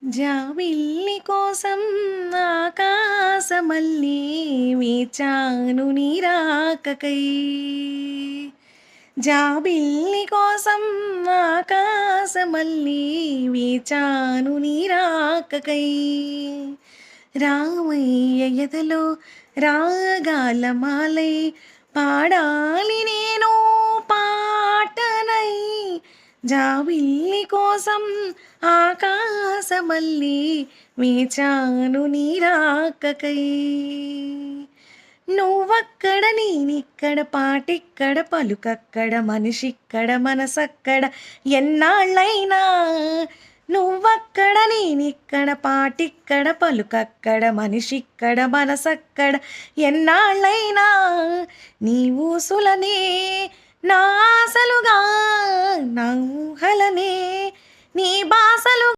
జాబిల్లి కోసం ఆకాశమల్లె వేచాను నీ రాకకై. జాబిల్లి కోసం ఆకాశమల్లె వేచాను నీ రాకకై. రామయ్య ఎదలో రాగాల మాలై పాడాలి నేను పాటనై. జాబిల్లి కోసం ఆకాశమల్లె వేచాను నీ రాకకై. నువ్వక్కడ నేనిక్కడ పాటిక్కడ పలుకక్కడ మనిషిక్కడ మనసక్కడ ఎన్నాళ్ళైనా. నువ్వక్కడ నేనిక్కడ పాటిక్కడ పలుకక్కడ మనిషిక్కడ మనసక్కడ ఎన్నాళ్ళైనా. నీ ఊసులనే నా ఆశలుగా, నా ఊహలనే నీ బాసలు